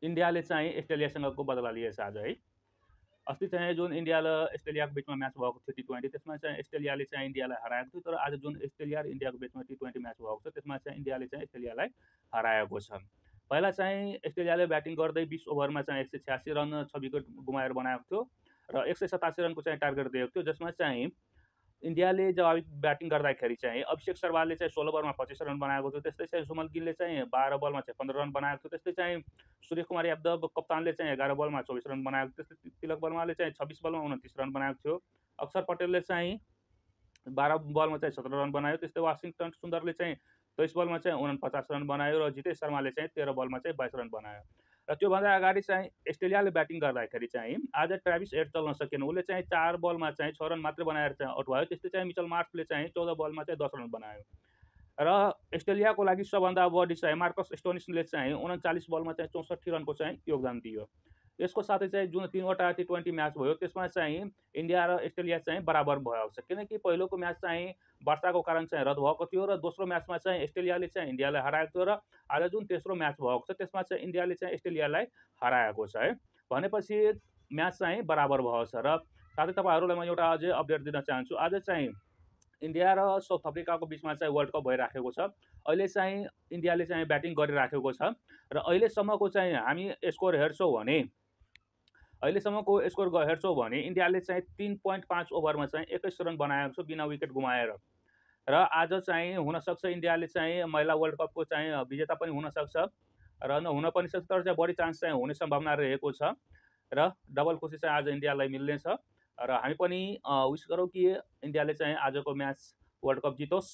इन्डियाले चाहिँ अस्ट्रेलियासँगको बदला लिएछ आज है। अस्ति चाहिँ जुन इन्डिया र अस्ट्रेलियाको बिचमा म्याच भएको थियो T20 त्यसमा चाहिँ अस्ट्रेलियाले चाहिँ इन्डियालाई हराएको थियो। तर आज जुन अस्ट्रेलिया र इन्डियाको बिचमा T20 म्याच भएको छ त्यसमा चाहिँ इन्डियाले चाहिँ अस्ट्रेलियालाई हराएको छ। पहिला चाहिँ अस्ट्रेलियाले ब्याटिङ गर्दै 20 ओभरमा चाहिँ 186 रन 6 विकेट गुमाएर बनाएको थियो र 187 रनको चाहिँ टार्गेट दिएको थियो, जसमा चाहिँ इन्डियाले जवाबी ब्याटिङ गर्दाखेरि चाहिँ अभिषेक शर्माले चाहिँ 16 बलमा 25 रन बनाएको थियो। त्यस्तै चाहिँ सुमन गिलले चाहिँ 12 बलमा चाहिँ 15 रन बनाएको थियो। त्यस्तै चाहिँ सूर्य कुमार यादव कप्तानले चाहिँ 11 बलमा 24 रन बनाएको थियो। त्यस्तै तिलक वर्माले चाहिँ 26 बलमा 29 रन बनाएको थियो। अक्षर पटेलले चाहिँ 12 बलमा चाहिँ 17 रन बनायो। त्यस्तै वाशिंगटन सुन्दरले चाहिँ 23 बलमा चाहिँ 49 रन बनायो र जितेश शर्माले चाहिँ 13 बलमा चाहिँ 22 रन बनायो। र त्योभन्दा अगाडि चाहिँ अस्ट्रेलियाले ब्याटिङ गर्दाखेरि चाहिँ आज ट्राभिस हेड चल्न सकेन। उसले चाहिँ 4 बलमा चाहिँ 6 रन मात्रै बनाएर चाहिँ आउट भयो। त्यस्तै चाहिँ मिचल मार्सले चाहिँ 14 बलमा चाहिँ 10 रन बनायो। र अस्ट्रेलियाको लागि सबभन्दा बढी चाहिँ मार्कस स्टोनिसले चाहिँ 39 बलमा चाहिँ 64 रनको चाहिँ योगदान दियो। यसको साथै चाहिँ जुन 3वटा T20 म्याच भयो त्यसमा चाहिँ इन्डिया र अस्ट्रेलिया चाहिँ बराबर भएको छ, किनकि पहिलोको म्याच चाहिँ वर्षाको कारण चाहिँ रद्द भएको थियो र दोस्रो म्याचमा चाहिँ अस्ट्रेलियाले चाहिँ इन्डियालाई हराएको थियो र आज जुन तेस्रो म्याच भएको छ त्यसमा चाहिँ इन्डियाले चाहिँ अस्ट्रेलियालाई हराएको छ है। भनेपछि म्याच चाहिँ बराबर भएको छ। र साथै तपाईँहरूलाई म एउटा अझै अपडेट दिन चाहन्छु। आज चाहिँ इन्डिया र साउथ अफ्रिकाको बिचमा चाहिँ वर्ल्ड कप भइराखेको छ। अहिले चाहिँ इन्डियाले चाहिँ ब्याटिङ गरिराखेको छ र अहिलेसम्मको चाहिँ हामी स्कोर हेर्छौँ भने इन्डियाले चाहिँ 3.5 ओभरमा चाहिँ 21 रन बनाएको छ बिना विकेट गुमाएर। र आज चाहिँ हुनसक्छ इन्डियाले चाहिँ महिला वर्ल्ड कपको चाहिँ विजेता पनि हुनसक्छ र नहुन पनि सक्छ, तर चाहिँ बढी चान्स चाहिँ हुने सम्भावना रहेको छ र डबल खुसी चाहिँ आज इन्डियालाई मिल्नेछ। र हामी पनि विश गरौँ कि इन्डियाले चाहिँ आजको म्याच वर्ल्ड कप जितोस्